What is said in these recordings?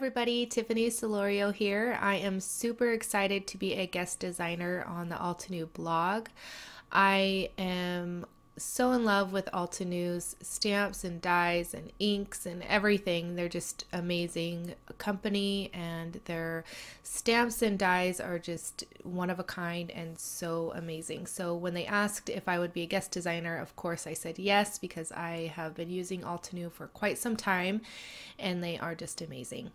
everybody, Tiffany Solorio here. I am super excited to be a guest designer on the Altenew blog. I am so in love with Altenew's stamps and dyes and inks and everything. They're just amazing company, and their stamps and dyes are just one of a kind and so amazing. So when they asked if I would be a guest designer, of course I said yes, because I have been using Altenew for quite some time and they are just amazing.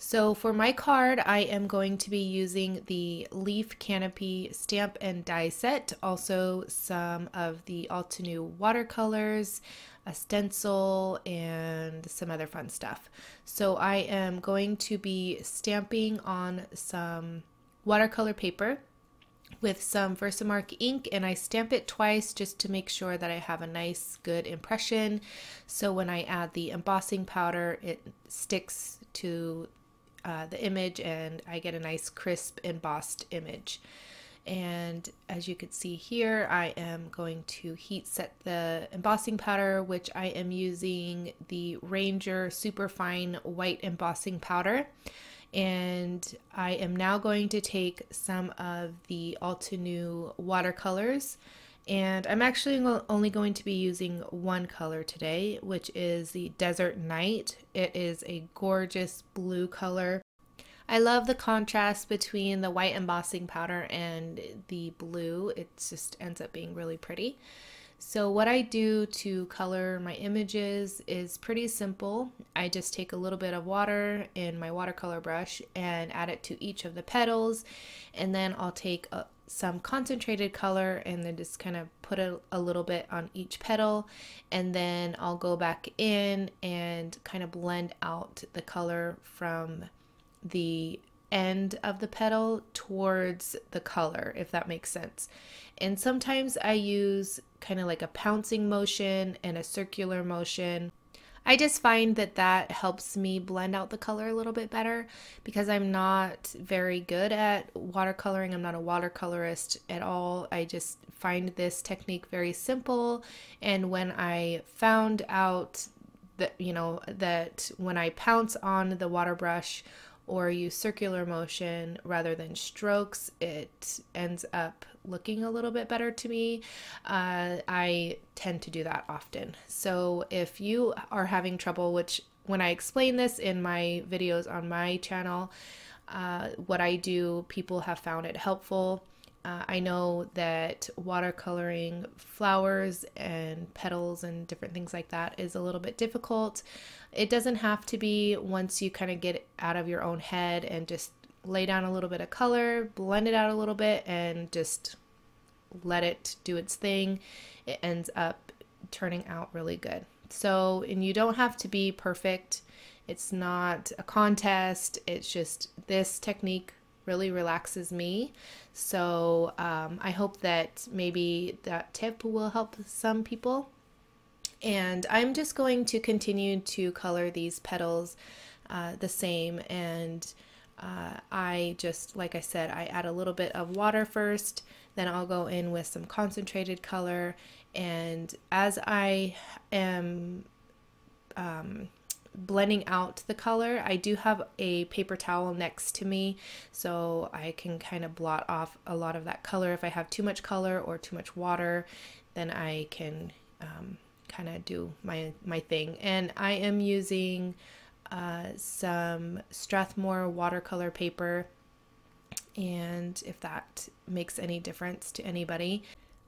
So for my card, I am going to be using the Leaf Canopy stamp and die set, also some of the Altenew watercolors, a stencil, and some other fun stuff. So I am going to be stamping on some watercolor paper with some Versamark ink, and I stamp it twice just to make sure that I have a nice good impression, so when I add the embossing powder it sticks to the image and I get a nice crisp embossed image. And as you can see here, I am going to heat set the embossing powder, which I am using the Ranger Superfine White Embossing Powder. And I am now going to take some of the Altenew watercolors, and I'm actually only going to be using one color today, which is the Desert Night. It is a gorgeous blue color. I love the contrast between the white embossing powder and the blue. It just ends up being really pretty. So what I do to color my images is pretty simple. I just take a little bit of water in my watercolor brush and add it to each of the petals, and then I'll take some concentrated color and then just kind of put a little bit on each petal, and then I'll go back in and kind of blend out the color from the end of the petal towards the color, if that makes sense. And sometimes I use kind of like a pouncing motion and a circular motion. I just find that that helps me blend out the color a little bit better, because I'm not very good at watercoloring. I'm not a watercolorist at all. I just find this technique very simple, and when I found out that, that when I pounce on the water brush or use circular motion rather than strokes, it ends up looking a little bit better to me. I tend to do that often. So if you are having trouble, which when I explain this in my videos on my channel, what I do, people have found it helpful. I know that watercoloring flowers and petals and different things like that is a little bit difficult. It doesn't have to be once you kind of get out of your own head and just lay down a little bit of color, blend it out a little bit, and just let it do its thing. It ends up turning out really good. So, and you don't have to be perfect. It's not a contest. It's just this technique really relaxes me. So I hope that maybe that tip will help some people. And I'm just going to continue to color these petals the same, and I just, like I said, I add a little bit of water first, then I'll go in with some concentrated color, and as I am blending out the color, I do have a paper towel next to me, so I can kind of blot off a lot of that color. If I have too much color or too much water, then I can kind of do my thing. And I am using some Strathmore watercolor paper, and if that makes any difference to anybody.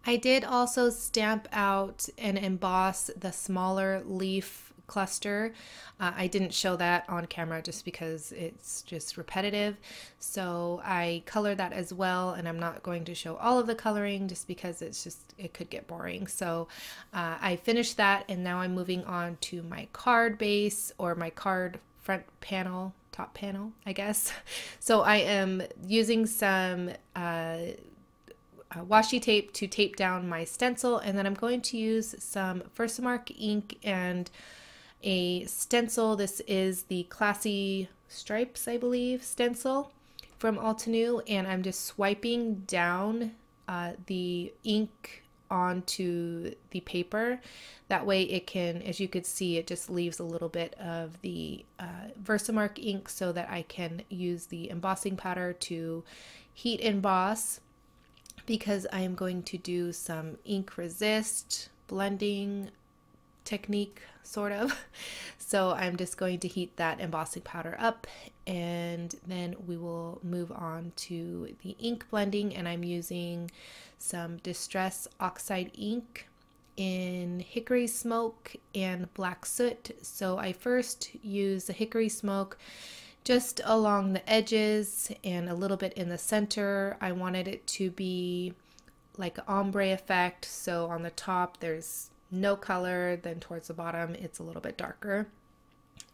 I did also stamp out and emboss the smaller leaf cluster. I didn't show that on camera just because it's just repetitive, so I colored that as well, and I'm not going to show all of the coloring just because it could get boring. So I finished that, and now I'm moving on to my card base, or my card front panel, top panel, I guess. So I am using some washi tape to tape down my stencil, and then I'm going to use some Versamark ink and a stencil. This is the Classy Stripes, I believe, stencil from Altenew, and I'm just swiping down the ink onto the paper. That way it can, as you could see, it just leaves a little bit of the Versamark ink so that I can use the embossing powder to heat emboss, because I am going to do some ink resist blending technique, sort of. So I'm just going to heat that embossing powder up, and then we will move on to the ink blending. And I'm using some Distress Oxide ink in Hickory Smoke and Black Soot. So I first use the Hickory Smoke just along the edges and a little bit in the center. I wanted it to be like an ombre effect, so on the top there's no color, then towards the bottom it's a little bit darker.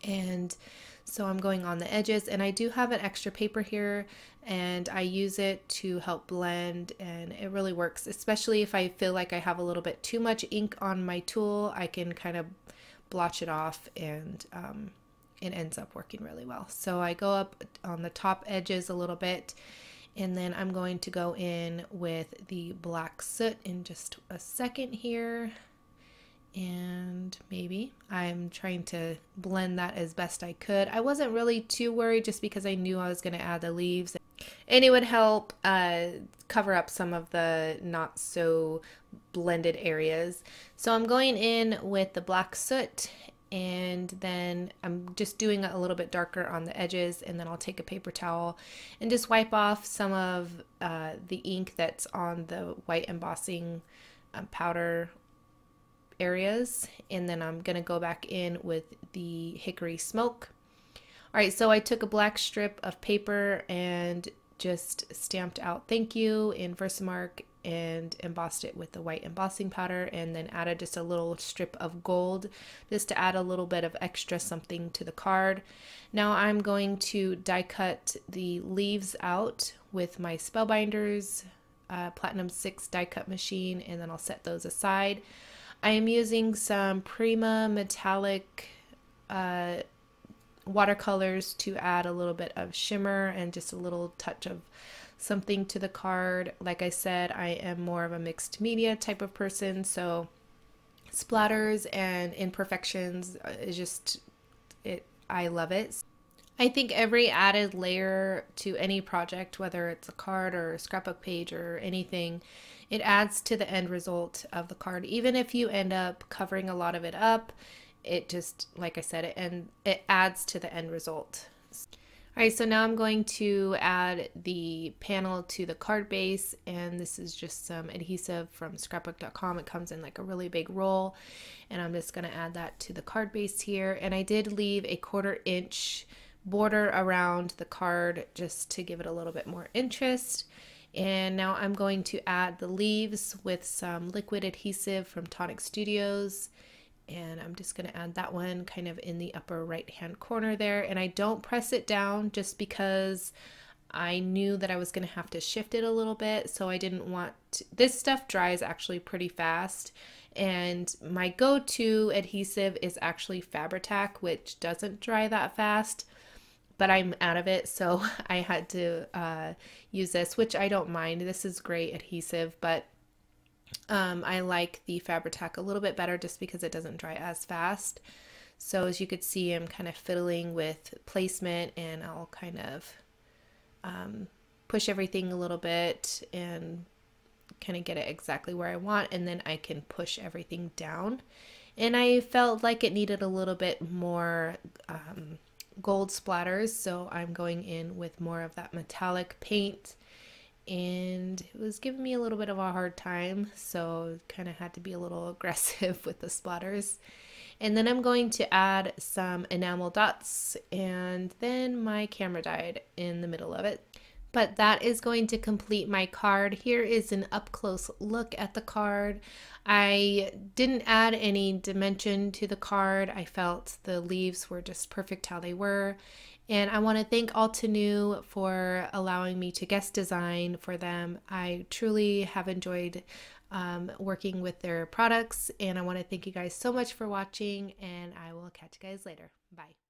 And so I'm going on the edges, and I do have an extra paper here and I use it to help blend, and it really works, especially if I feel like I have a little bit too much ink on my tool. I can kind of blotch it off, and it ends up working really well. So I go up on the top edges a little bit, and then I'm going to go in with the Black Soot in just a second here. And maybe I'm trying to blend that as best I could. I wasn't really too worried just because I knew I was going to add the leaves, and it would help cover up some of the not so blended areas. So I'm going in with the Black Soot, and then I'm just doing it a little bit darker on the edges, and then I'll take a paper towel and just wipe off some of the ink that's on the white embossing powder areas, and then I'm gonna go back in with the Hickory Smoke. All right, so I took a black strip of paper and just stamped out "Thank you" in Versamark and embossed it with the white embossing powder, and then added just a little strip of gold just to add a little bit of extra something to the card. Now I'm going to die cut the leaves out with my Spellbinders Platinum 6 die cut machine, and then I'll set those aside. I am using some Prima metallic watercolors to add a little bit of shimmer and just a little touch of something to the card. Like I said, I am more of a mixed media type of person, so splatters and imperfections is just it. I love it. I think every added layer to any project, whether it's a card or a scrapbook page or anything, it adds to the end result of the card. Even if you end up covering a lot of it up, it just, like I said, it adds to the end result. All right, so now I'm going to add the panel to the card base, and this is just some adhesive from scrapbook.com. It comes in like a really big roll, and I'm just going to add that to the card base here. And I did leave a 1/4 inch border around the card just to give it a little bit more interest. And now I'm going to add the leaves with some liquid adhesive from Tonic Studios, and I'm just going to add that one kind of in the upper right hand corner there. And I don't press it down just because I knew that I was going to have to shift it a little bit, so I didn't want to. This stuff dries actually pretty fast, and my go-to adhesive is actually Fabri-Tac, which doesn't dry that fast, but I'm out of it, so I had to use this, which I don't mind. This is great adhesive, but I like the Fabri-Tac a little bit better just because it doesn't dry as fast. So as you could see, I'm kind of fiddling with placement, and I'll kind of push everything a little bit and kind of get it exactly where I want, and then I can push everything down. And I felt like it needed a little bit more gold splatters, so I'm going in with more of that metallic paint, and it was giving me a little bit of a hard time, so kind of had to be a little aggressive with the splatters. And then I'm going to add some enamel dots, and then my camera died in the middle of it. But that is going to complete my card. Here is an up close look at the card. I didn't add any dimension to the card. I felt the leaves were just perfect how they were. And I want to thank Altenew for allowing me to guest design for them. I truly have enjoyed working with their products, and I want to thank you guys so much for watching, and I will catch you guys later. Bye.